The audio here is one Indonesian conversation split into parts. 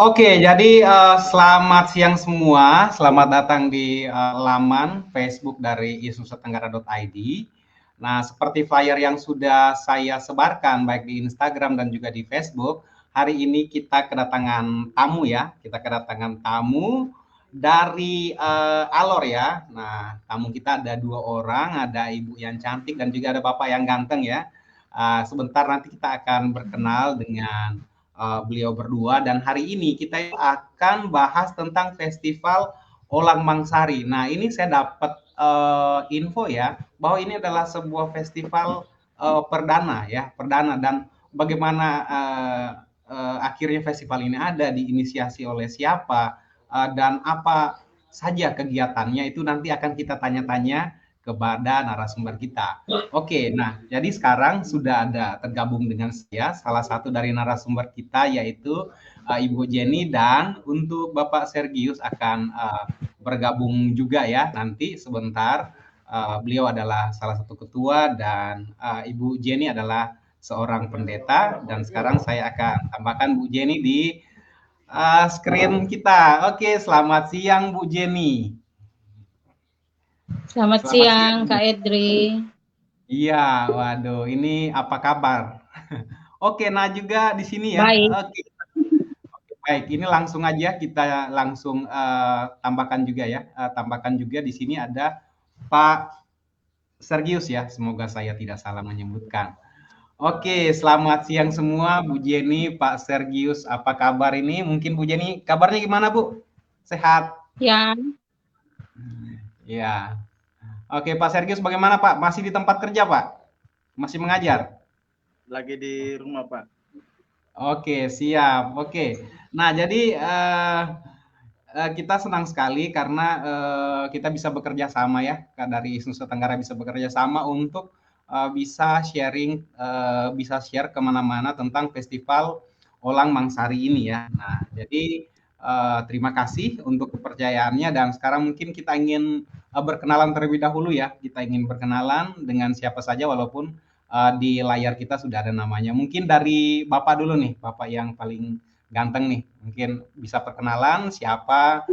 Oke, jadi selamat siang semua. Selamat datang di laman Facebook dari isnusatenggara.id. Nah, seperti flyer yang sudah saya sebarkan baik di Instagram dan juga di Facebook, hari ini kita kedatangan tamu ya. Kita kedatangan tamu dari Alor ya. Nah, tamu kita ada 2 orang, ada ibu yang cantik dan juga ada bapak yang ganteng ya. Sebentar nanti kita akan berkenal dengan beliau berdua, dan hari ini kita akan bahas tentang festival Olang Mangsari. Nah, ini saya dapat info ya bahwa ini adalah sebuah festival perdana ya, perdana, dan bagaimana akhirnya festival ini ada, diinisiasi oleh siapa, dan apa saja kegiatannya, itu nanti akan kita tanya-tanya kepada narasumber kita. Oke, nah jadi sekarang sudah ada tergabung dengan saya salah satu dari narasumber kita, yaitu Ibu Jenny, dan untuk Bapak Sergius akan bergabung juga ya nanti sebentar. Beliau adalah salah satu ketua dan Ibu Jenny adalah seorang pendeta, dan sekarang saya akan tambahkan Bu Jenny di screen kita. Oke, selamat siang Bu Jenny. Selamat siang, Kak Edri. Iya, waduh, ini apa kabar? Oke, nah juga di sini ya. Baik. Oke, baik. Ini langsung aja kita langsung tambahkan juga ya. Tambahkan juga di sini ada Pak Sergius ya. Semoga saya tidak salah menyebutkan. Oke, selamat siang semua, Bu Jenny, Pak Sergius. Apa kabar ini? Mungkin Bu Jenny, kabarnya gimana Bu? Sehat? Ya. Ya. Oke, Pak Sergius bagaimana Pak? Masih di tempat kerja Pak? Masih mengajar? Lagi di rumah Pak. Oke, siap. Oke. Nah, jadi kita senang sekali karena kita bisa bekerja sama ya, dari Nusa Tenggara bisa bekerja sama untuk bisa sharing, bisa share kemana-mana tentang festival Olang Mangsari ini ya. Nah, jadi terima kasih untuk kepercayaannya, dan sekarang mungkin kita ingin berkenalan terlebih dahulu ya. Kita ingin berkenalan dengan siapa saja, walaupun di layar kita sudah ada namanya. Mungkin dari Bapak dulu nih, Bapak yang paling ganteng nih, mungkin bisa perkenalan siapa,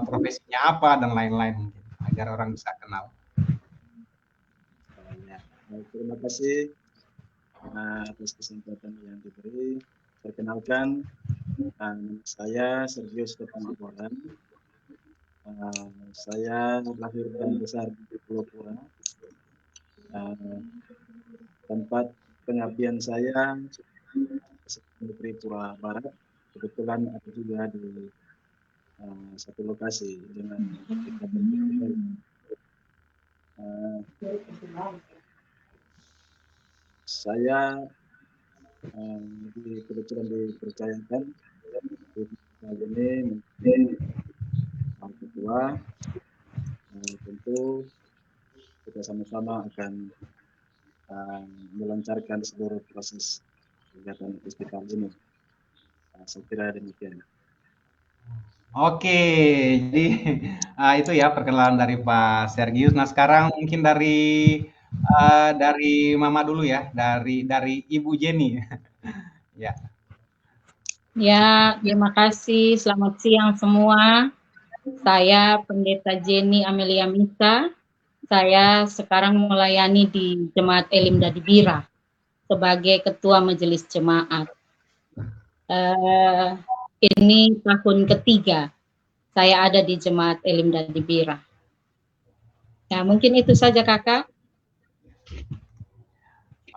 profesinya apa, dan lain-lain mungkin, agar orang bisa kenal. Terima kasih atas kesempatan yang diberi. Perkenalkan, saya Sergius Kepangaporan. Saya lahir dan besar di Pulau Pura. Tempat pengabdian saya di Tripura Barat. Kebetulan ada juga di satu lokasi dengan saya kebetulan dipercayakan ini menjadi ketua. Tentu kita sama-sama akan melancarkan seluruh proses kegiatan festival ini. Saya kira demikian. Oke, jadi itu ya perkenalan dari Pak Sergius. Nah, sekarang mungkin dari Mama dulu ya, dari Ibu Jenny. Ya. Ya, terima kasih. Selamat siang semua. Saya Pendeta Jenny Amelia Misa. Saya sekarang melayani di Jemaat Elim Dadibira sebagai Ketua Majelis Jemaat. Ini tahun ketiga saya ada di Jemaat Elim Dadibira. Ya, mungkin itu saja Kakak.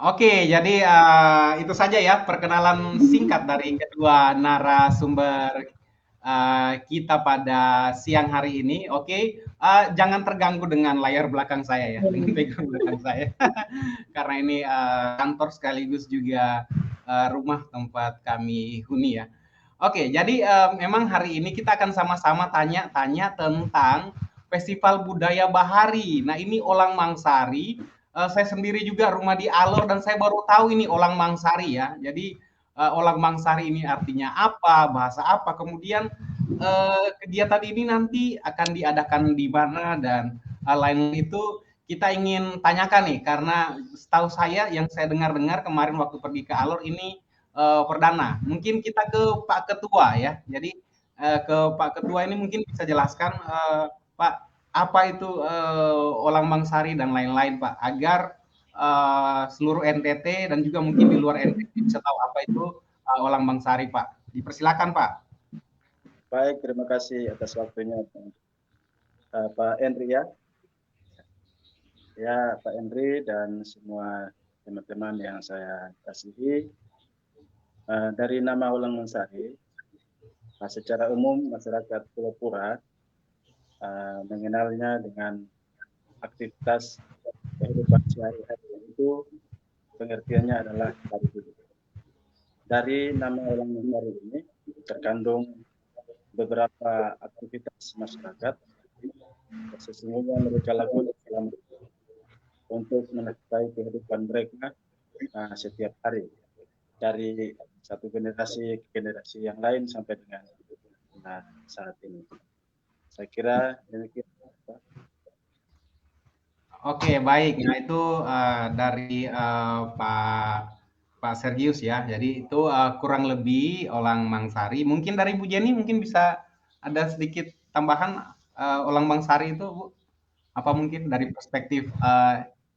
Oke, jadi itu saja ya perkenalan singkat dari kedua narasumber kita pada siang hari ini. Oke, jangan terganggu dengan layar belakang saya ya, dengan background belakang saya, karena ini kantor sekaligus juga rumah tempat kami huni ya. Oke, jadi memang hari ini kita akan sama-sama tanya-tanya tentang Festival Budaya Bahari. Nah, ini Olang Mangsari. Saya sendiri juga rumah di Alor dan saya baru tahu ini Olang Mangsari ya. Jadi Olang Mangsari ini artinya apa, bahasa apa, kemudian kegiatan ini nanti akan diadakan di mana dan lain itu kita ingin tanyakan nih karena setahu saya yang saya dengar-dengar kemarin waktu pergi ke Alor ini perdana. Mungkin kita ke Pak Ketua ya. Jadi ke Pak Ketua ini mungkin bisa jelaskan Pak apa itu Olang Mangsari dan lain-lain Pak agar seluruh NTT dan juga mungkin di luar NTT bisa tahu apa itu Olang Mangsari Pak. Dipersilakan Pak. Baik, terima kasih atas waktunya Pak Henry ya. Ya, Pak Henry dan semua teman-teman yang saya kasihi. Dari nama Olang Mangsari, secara umum masyarakat Pulau Pura mengenalnya dengan aktivitas kehidupan sehari-hari, itu pengertiannya adalah tari hidup. Dari nama Olang Mangsari ini terkandung beberapa aktivitas masyarakat, sesungguhnya mereka lakukan untuk menafkahi kehidupan mereka setiap hari, dari satu generasi ke generasi yang lain sampai dengan saat ini. Saya kira demikian. Oke, baik. Nah, itu dari Pak Sergius ya. Jadi itu kurang lebih Olang Mangsari. Mungkin dari Bu Jenny mungkin bisa ada sedikit tambahan Olang Mangsari itu Bu. Apa mungkin dari perspektif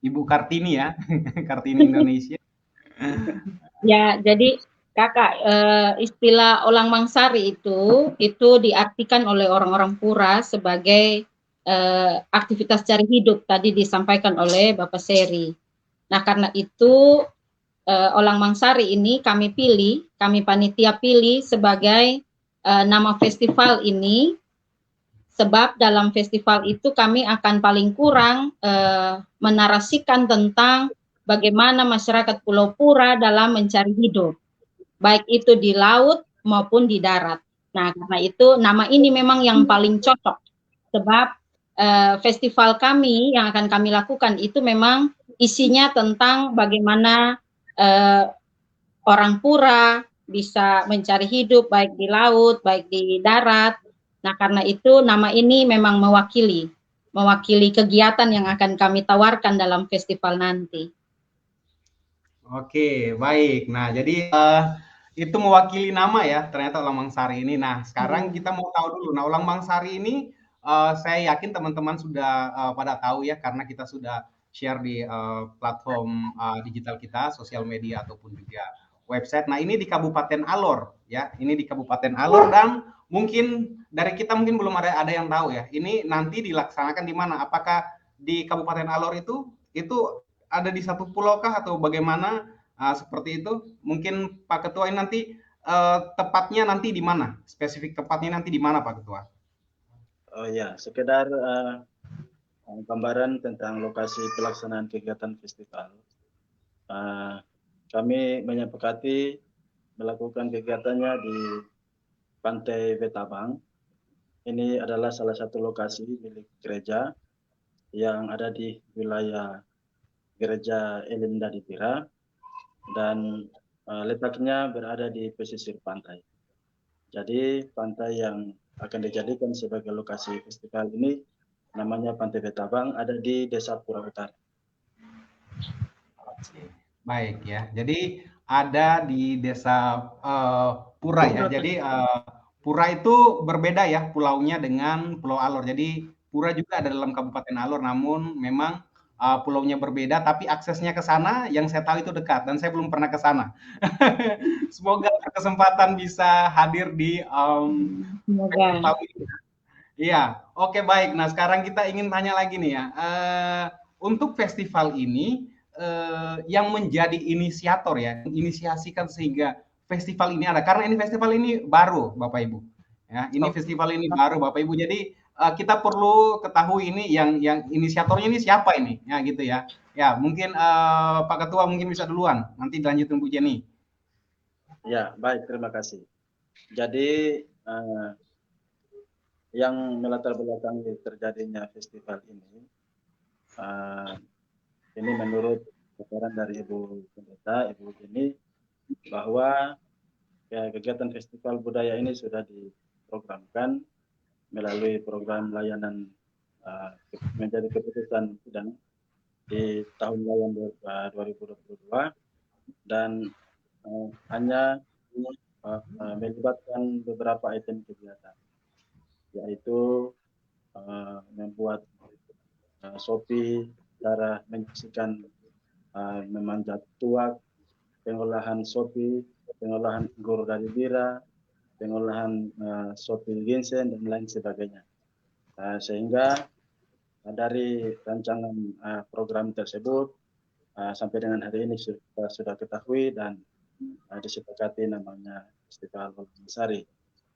Ibu Kartini ya, Kartini Indonesia. Ya, jadi Kakak, istilah Olang Mangsari itu diartikan oleh orang-orang Pura sebagai aktivitas cari hidup, tadi disampaikan oleh Bapak Seri. Nah, karena itu Olang Mangsari ini kami panitia pilih sebagai nama festival ini, sebab dalam festival itu kami akan paling kurang menarasikan tentang bagaimana masyarakat Pulau Pura dalam mencari hidup, baik itu di laut maupun di darat. Nah, karena itu nama ini memang yang paling cocok, sebab festival kami yang akan kami lakukan itu memang isinya tentang bagaimana orang Pura bisa mencari hidup baik di laut, baik di darat. Nah, karena itu nama ini memang mewakili kegiatan yang akan kami tawarkan dalam festival nanti. Oke, baik. Nah, jadi itu mewakili nama ya, ternyata Olang Mangsari ini. Nah, sekarang kita mau tahu dulu. Nah, Olang Mangsari ini saya yakin teman-teman sudah pada tahu ya, karena kita sudah share di platform digital kita, sosial media ataupun juga website. Nah, ini di Kabupaten Alor ya. Ini di Kabupaten Alor dan mungkin dari kita mungkin belum ada yang tahu ya. Ini nanti dilaksanakan di mana? Apakah di Kabupaten Alor itu ada di satu pulau kah atau bagaimana seperti itu? Mungkin Pak Ketua ini nanti tepatnya nanti di mana? Spesifik tepatnya nanti di mana Pak Ketua? Oh ya, sekedar gambaran tentang lokasi pelaksanaan kegiatan festival. Kami menyepakati melakukan kegiatannya di Pantai Betabang. Ini adalah salah satu lokasi milik gereja yang ada di wilayah Gereja Elim Dadibira dan letaknya berada di pesisir pantai. Jadi pantai yang akan dijadikan sebagai lokasi festival ini namanya Pantai Betabang, ada di Desa Pura Utara. Baik ya. Jadi ada di Desa Pura ya. Jadi Pura itu berbeda ya pulaunya dengan Pulau Alor. Jadi Pura juga ada dalam Kabupaten Alor, namun memang pulaunya berbeda, tapi aksesnya ke sana yang saya tahu itu dekat dan saya belum pernah ke sana. Semoga berkesempatan bisa hadir di festival ini. Iya, oke baik. Nah sekarang kita ingin tanya lagi nih ya, untuk festival ini yang menjadi inisiator ya, inisiasikan sehingga festival ini ada? Karena ini festival ini baru, Bapak Ibu. Ya, ini festival ini baru, Bapak Ibu. Jadi kita perlu ketahui ini yang inisiatornya ini siapa ini, ya gitu ya. Ya, mungkin Pak Ketua mungkin bisa duluan, nanti dilanjutin Bu Jenny. Ya, baik, terima kasih. Jadi yang melatar belakangi terjadinya festival ini menurut laporan dari Ibu Pendeta, Ibu Jenny, bahwa kegiatan festival budaya ini sudah diprogramkan melalui program layanan menjadi keputusan sidang di tahun layan 2022 dan hanya melibatkan beberapa item kegiatan, yaitu membuat sopi, cara menyaksikan memanjat tuak, pengolahan sopi, pengolahan anggur dari bira, pengolahan sopi ginseng dan lain sebagainya. Sehingga dari rancangan program tersebut sampai dengan hari ini sudah ketahui dan disepakati namanya Festival Olang Mangsari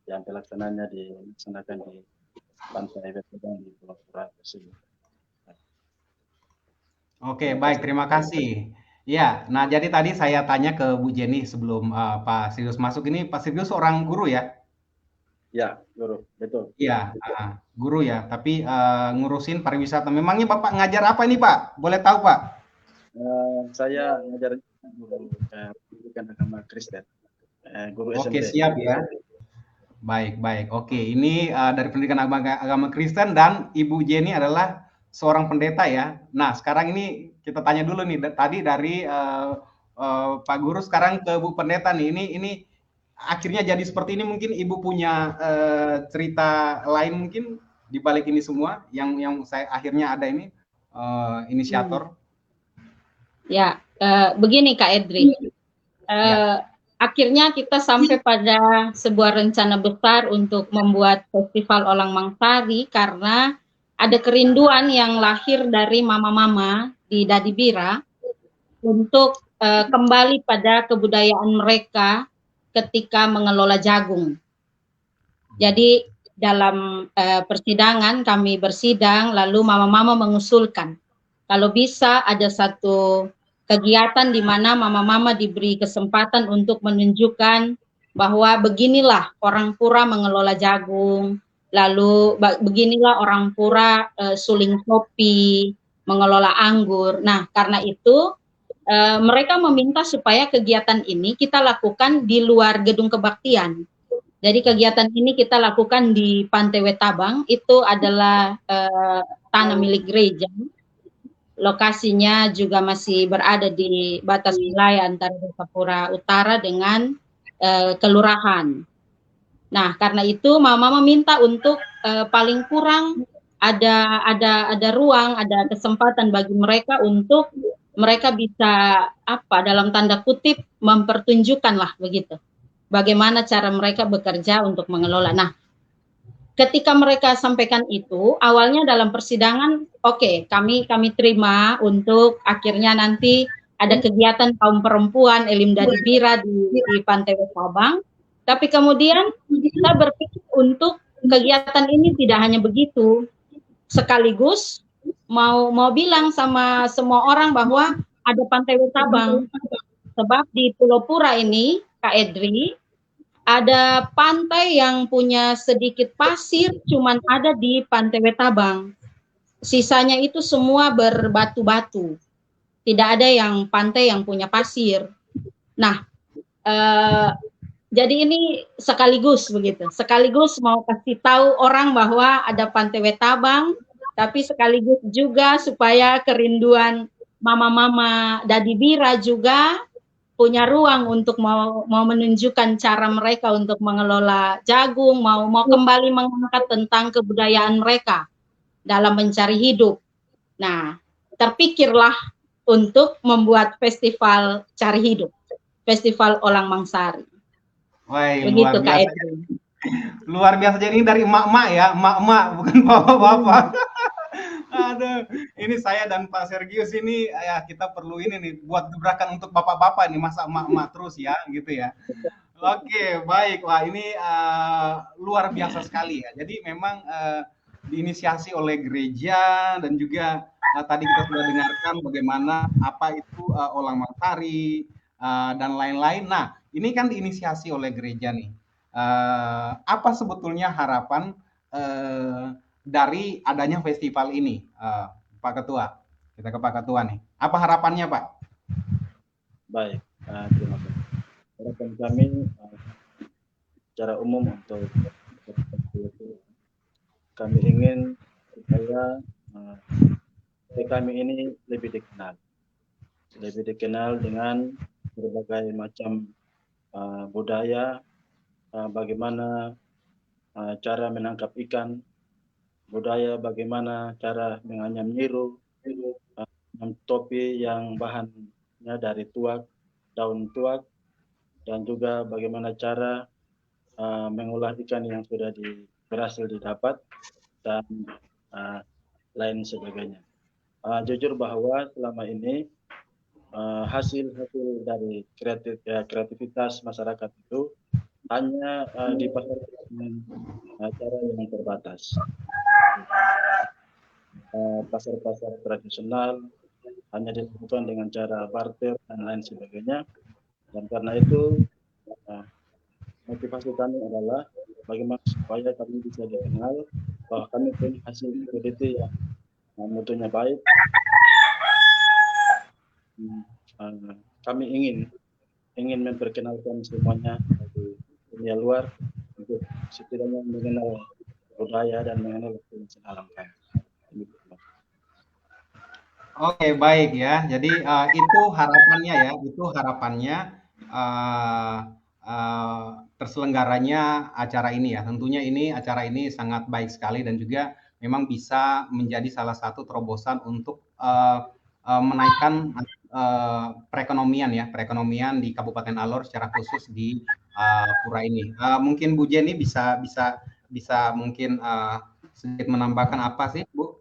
yang pelaksananya dilaksanakan di Pantai Betadang di Pulau Pura tersebut. Oke, baik, terima kasih. Ya, nah jadi tadi saya tanya ke Bu Jenny sebelum Pak Sirius masuk ini, Pak Sirius seorang guru ya? Ya, guru, betul. Iya, guru ya, tapi ngurusin pariwisata. Memangnya Bapak ngajar apa ini Pak? Boleh tahu Pak? Saya ngajar guru pendidikan agama Kristen, guru SMP. Oke, siap ya. Baik, baik. Oke, ini dari pendidikan agama Kristen dan Ibu Jenny adalah seorang pendeta ya. Nah, sekarang ini kita tanya dulu nih, tadi dari Pak Guru sekarang ke Bu Pendeta nih. Ini akhirnya jadi seperti ini, mungkin Ibu punya cerita lain mungkin di balik ini semua yang saya akhirnya ada ini inisiator. Ya, begini Kak Edri. Akhirnya kita sampai pada sebuah rencana besar untuk membuat Festival Olang Mangsari karena ada kerinduan yang lahir dari mama-mama di Dadibira untuk kembali pada kebudayaan mereka ketika mengelola jagung. Jadi dalam persidangan kami bersidang, lalu mama-mama mengusulkan kalau bisa ada satu kegiatan di mana mama-mama diberi kesempatan untuk menunjukkan bahwa beginilah orang Pura mengelola jagung, lalu beginilah orang Pura suling kopi, mengelola anggur. Nah, karena itu mereka meminta supaya kegiatan ini kita lakukan di luar gedung kebaktian. Jadi kegiatan ini kita lakukan di Pantai Wetabang, itu adalah tanah milik gereja. Lokasinya juga masih berada di batas wilayah antara Desa Pura Utara dengan kelurahan. Nah, karena itu mama meminta untuk paling kurang ada ruang, ada kesempatan bagi mereka untuk mereka bisa dalam tanda kutip mempertunjukkan lah begitu. Bagaimana cara mereka bekerja untuk mengelola. Nah, ketika mereka sampaikan itu, awalnya dalam persidangan, oke, kami terima untuk akhirnya nanti ada kegiatan kaum perempuan Elim Dadibira di Pantai Wetabang. Tapi kemudian kita berpikir untuk kegiatan ini tidak hanya begitu, sekaligus mau bilang sama semua orang bahwa ada Pantai Wetabang. Sebab di Pulau Pura ini, Kak Edri, ada pantai yang punya sedikit pasir, cuman ada di Pantai Wetabang. Sisanya itu semua berbatu-batu. Tidak ada yang pantai yang punya pasir. Nah, jadi ini sekaligus begitu. Sekaligus mau kasih tahu orang bahwa ada Pantai Wetabang, tapi sekaligus juga supaya kerinduan mama-mama Dadibira juga punya ruang untuk mau menunjukkan cara mereka untuk mengelola jagung, mau kembali mengangkat tentang kebudayaan mereka dalam mencari hidup. Nah, terpikirlah untuk membuat festival cari hidup, Festival Olang Mangsari. Wah, begitu Kak Edri. Luar biasa, jadi ini dari emak-emak ya, emak-emak bukan bapak-bapak. Aduh, ini saya dan Pak Sergius ini ya kita perlu ini nih buat gebrakan untuk bapak-bapak nih, masa emak-emak terus ya gitu ya. Oke, baik. Wah, ini luar biasa sekali ya. Jadi memang diinisiasi oleh gereja dan juga tadi kita sudah dengarkan bagaimana apa itu Olang Mansari dan lain-lain. Nah, ini kan diinisiasi oleh gereja nih. Apa sebetulnya harapan dari adanya festival ini, Pak Ketua? Kita ke Pak Ketua nih. Apa harapannya, Pak? Baik, terima kasih. Harapan kami secara umum untuk kami ingin supaya kami ini lebih dikenal dengan berbagai macam budaya, bagaimana cara menangkap ikan, budaya bagaimana cara menganyam nyiru, topi yang bahannya dari tuak, daun tuak, dan juga bagaimana cara mengolah ikan yang sudah berhasil didapat dan lain sebagainya. Jujur bahwa selama ini hasil dari kreativitas masyarakat itu hanya dipasarkan dengan cara yang terbatas. Pasar-pasar tradisional hanya dilakukan dengan cara barter dan lain sebagainya. Dan karena itu motivasi kami adalah bagaimana supaya kami bisa dikenal bahwa kami punya hasil komoditi yang mutunya baik. Kami ingin memperkenalkan semuanya di dunia luar untuk setidaknya mengenal budaya dan mengenal tradisi alam kami. Oke, baik ya. Jadi itu harapannya ya, itu harapannya terselenggaranya acara ini ya. Tentunya ini acara ini sangat baik sekali dan juga memang bisa menjadi salah satu terobosan untuk menaikkan perekonomian ya, perekonomian di Kabupaten Alor secara khusus di Pura ini. Mungkin Bu Jenny bisa mungkin sedikit menambahkan apa sih Bu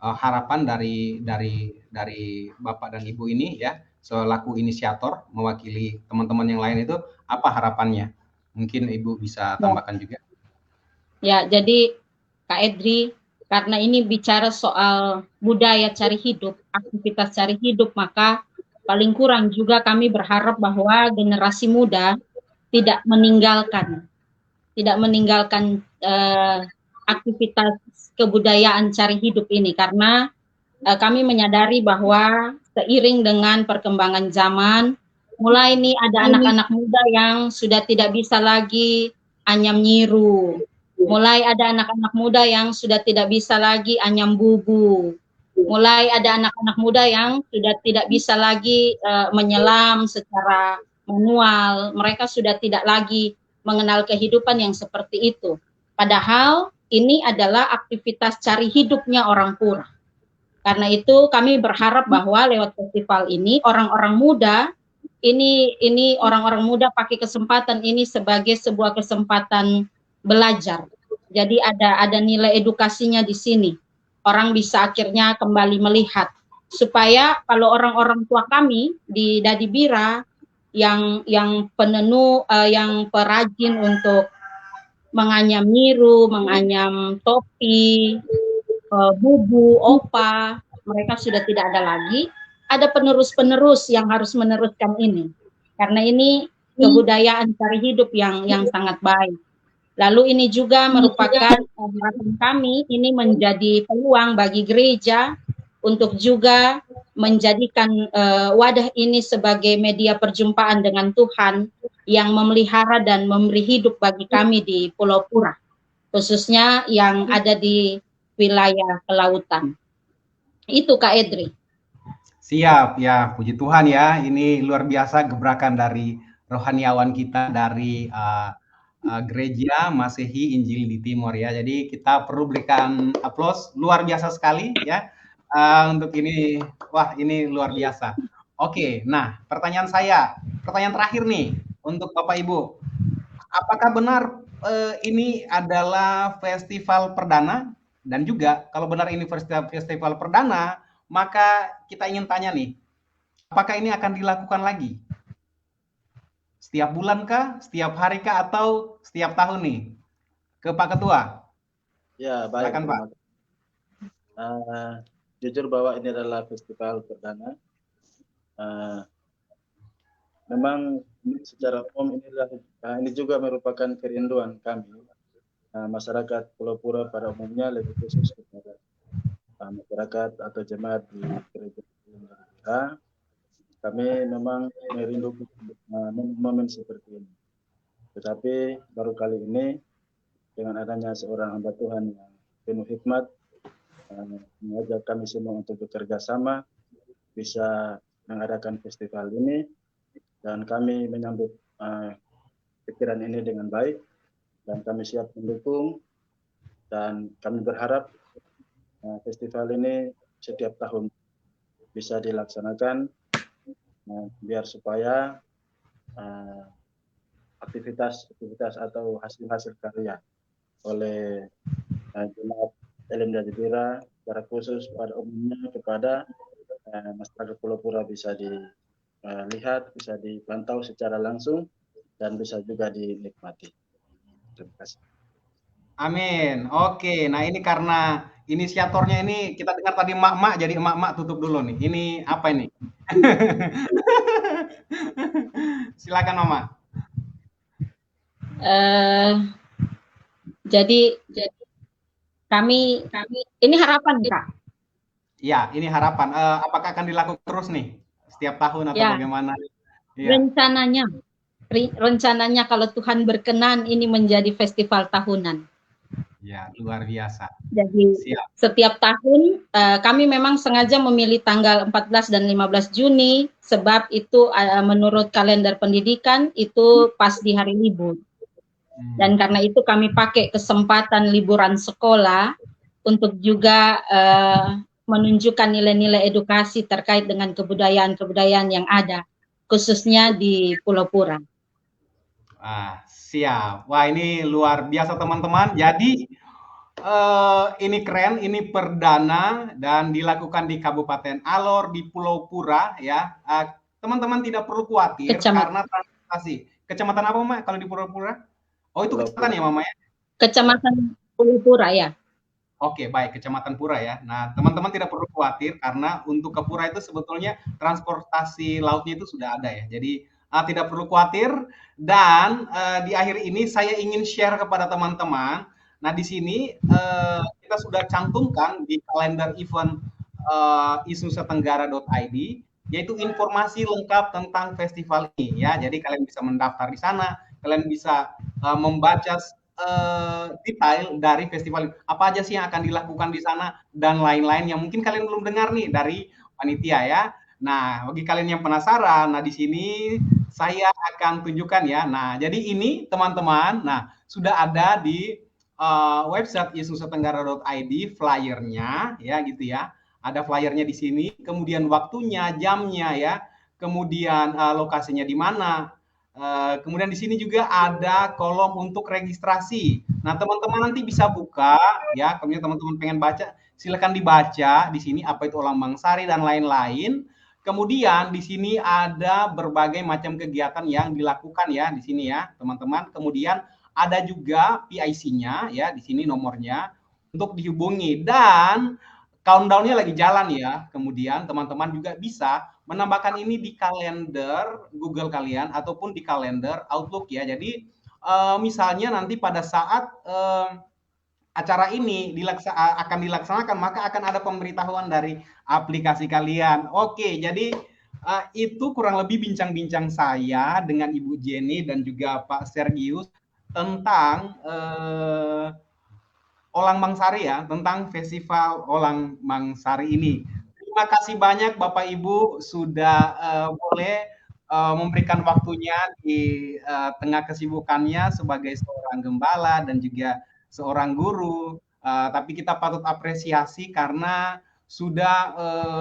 harapan dari Bapak dan Ibu ini ya selaku inisiator mewakili teman-teman yang lain itu apa harapannya? Mungkin Ibu bisa tambahkan juga. Ya, jadi Kak Edri, karena ini bicara soal budaya cari hidup, aktivitas cari hidup, maka paling kurang juga kami berharap bahwa generasi muda tidak meninggalkan aktivitas kebudayaan cari hidup ini, karena kami menyadari bahwa seiring dengan perkembangan zaman, mulai nih ada anak-anak muda yang sudah tidak bisa lagi anyam nyiru, mulai ada anak-anak muda yang sudah tidak bisa lagi anyam bubu, mulai ada anak-anak muda yang sudah tidak bisa lagi menyelam secara manual, mereka sudah tidak lagi mengenal kehidupan yang seperti itu. Padahal ini adalah aktivitas cari hidupnya orang Pura. Karena itu kami berharap bahwa lewat festival ini orang-orang muda ini orang-orang muda pakai kesempatan ini sebagai sebuah kesempatan belajar. Jadi ada nilai edukasinya di sini. Orang bisa akhirnya kembali melihat supaya kalau orang-orang tua kami di Dadi Bira yang penenu yang perajin untuk menganyam nyiru, menganyam topi, bubu, opa, mereka sudah tidak ada lagi. Ada penerus-penerus yang harus meneruskan ini. Karena ini kebudayaan cari hidup yang sangat baik. Lalu ini juga merupakan harapan kami, ini menjadi peluang bagi gereja untuk juga menjadikan wadah ini sebagai media perjumpaan dengan Tuhan yang memelihara dan memberi hidup bagi kami di Pulau Pura, khususnya yang ada di wilayah kelautan. Itu Kak Edri. Siap ya, puji Tuhan ya. Ini luar biasa gebrakan dari rohaniawan kita dari Gereja Masehi Injil di Timor ya. Jadi kita perlu berikan aplaus luar biasa sekali ya untuk ini. Wah, ini luar biasa. Oke, nah pertanyaan terakhir nih untuk Bapak Ibu. Apakah benar ini adalah festival perdana Dan juga kalau benar ini festival perdana, maka kita ingin tanya nih, apakah ini akan dilakukan lagi? Setiap bulan kah? Setiap hari kah? Atau setiap tahun nih? Ke Pak Ketua. Ya, baik. Silakan Pak. Terima kasih. Jujur bahwa ini adalah festival perdana. Memang secara umum ini juga merupakan kerinduan kami, masyarakat Pulau Pura pada umumnya, lebih khusus kepada masyarakat atau jemaat di gereja Bira. Kami memang merindukan momen seperti ini. Tetapi baru kali ini dengan adanya seorang hamba Tuhan yang penuh hikmat mengajak kami semua untuk bekerja sama bisa mengadakan festival ini, dan kami menyambut pikiran ini dengan baik dan kami siap mendukung, dan kami berharap festival ini setiap tahun bisa dilaksanakan biar supaya aktivitas atau hasil-hasil karya oleh jemaat Elim Dadi Bira secara khusus pada umumnya kepada masyarakat Pulau Pura bisa dilihat, bisa dipantau secara langsung dan bisa juga dinikmati. Terima kasih. Amin. Oke, nah ini karena inisiatornya ini kita dengar tadi emak-emak, jadi emak-emak tutup dulu nih. Ini apa ini? Silakan Mama. Jadi kami ini harapan Kak. Ya, ini harapan. Apakah akan dilakukan terus nih setiap tahun atau Ya. bagaimana? Ya. Rencananya kalau Tuhan berkenan ini menjadi festival tahunan. Ya, luar biasa. Jadi setiap tahun kami memang sengaja memilih tanggal 14 dan 15 Juni sebab itu menurut kalender pendidikan itu pas di hari libur. Dan karena itu kami pakai kesempatan liburan sekolah untuk juga menunjukkan nilai-nilai edukasi terkait dengan kebudayaan-kebudayaan yang ada, khususnya di Pulau Pura. Siap. Wah, ini luar biasa teman-teman. Jadi ini keren, ini perdana dan dilakukan di Kabupaten Alor di Pulau Pura ya. Teman-teman tidak perlu khawatir karena transportasi. Kecamatan apa Mak kalau di Pulau Pura? Oh, itu kecamatan ya Mama ya? Kecamatan Pulau Pura ya. Oke, baik, Kecamatan Pura ya. Nah, teman-teman tidak perlu khawatir karena untuk ke Pura itu sebetulnya transportasi lautnya itu sudah ada ya. Jadi tidak perlu khawatir. Dan di akhir ini saya ingin share kepada teman-teman. Nah, di sini kita sudah cantumkan di kalender event isunusatenggara.id, yaitu informasi lengkap tentang festival ini ya. Jadi kalian bisa mendaftar di sana, kalian bisa membaca detail dari festival ini. Apa aja sih yang akan dilakukan di sana dan lain-lain yang mungkin kalian belum dengar nih dari panitia ya. Nah, bagi kalian yang penasaran, nah di sini saya akan tunjukkan ya. Nah, jadi ini teman-teman, nah sudah ada di website isunusatenggara.id flyernya ya gitu ya. Ada flyernya di sini, kemudian waktunya, jamnya ya, kemudian lokasinya di mana. Kemudian di sini juga ada kolom untuk registrasi. Nah, teman-teman nanti bisa buka ya, kalau teman-teman pengen baca, silakan dibaca di sini apa itu Olang Bangsari dan lain-lain. Kemudian di sini ada berbagai macam kegiatan yang dilakukan ya di sini ya, teman-teman. Kemudian ada juga PIC-nya ya, di sini nomornya untuk dihubungi dan countdown-nya lagi jalan ya. Kemudian teman-teman juga bisa menambahkan ini di kalender Google kalian ataupun di kalender Outlook ya. Jadi misalnya nanti pada saat acara ini akan dilaksanakan, maka akan ada pemberitahuan dari aplikasi kalian. Oke, jadi itu kurang lebih bincang-bincang saya dengan Ibu Jenny dan juga Pak Sergius tentang Olang Bangsari ya, tentang festival Olang Bangsari ini. Terima kasih banyak Bapak Ibu sudah boleh memberikan waktunya di tengah kesibukannya sebagai seorang gembala dan juga seorang guru. Tapi kita patut apresiasi karena sudah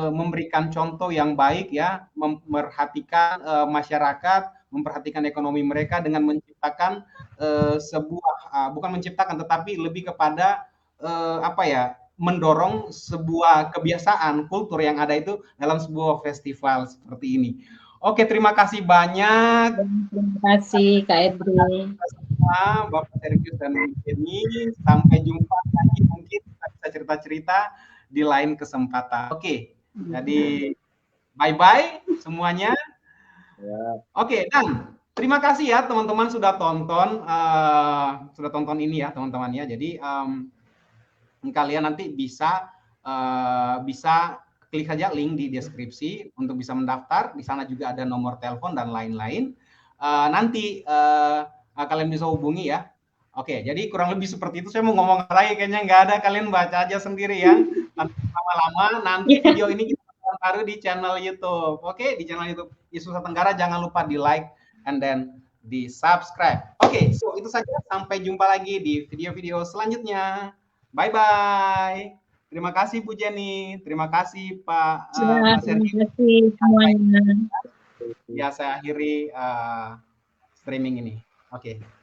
memberikan contoh yang baik ya, memperhatikan masyarakat, memperhatikan ekonomi mereka dengan menciptakan sebuah bukan menciptakan tetapi lebih kepada apa ya, mendorong sebuah kebiasaan kultur yang ada itu dalam sebuah festival seperti ini. Oke, terima kasih banyak. Terima kasih Kak Edri. Semua, Bapak Sergius dan Bu Jenny. Sampai jumpa lagi, mungkin kita bisa cerita-cerita di lain kesempatan. Oke, jadi bye-bye semuanya. Ya. Oke, dan terima kasih ya teman-teman sudah tonton ini ya teman-teman ya. Jadi kalian nanti bisa klik saja link di deskripsi untuk bisa mendaftar. Di sana juga ada nomor telepon dan lain-lain. Nanti kalian bisa hubungi ya. Oke, jadi kurang lebih seperti itu. Saya mau ngomong lagi kayaknya nggak ada. Kalian baca aja sendiri ya. Nanti lama-lama nanti video ini kita taruh di channel YouTube. Oke, di channel YouTube Isu Nusa Tenggara. Jangan lupa di like and then di subscribe. Oke, so itu saja. Sampai jumpa lagi di video-video selanjutnya. Bye-bye. Terima kasih Bu Jenny. Terima kasih Pak Terima kasih semuanya. Ya, saya akhiri streaming ini. Oke.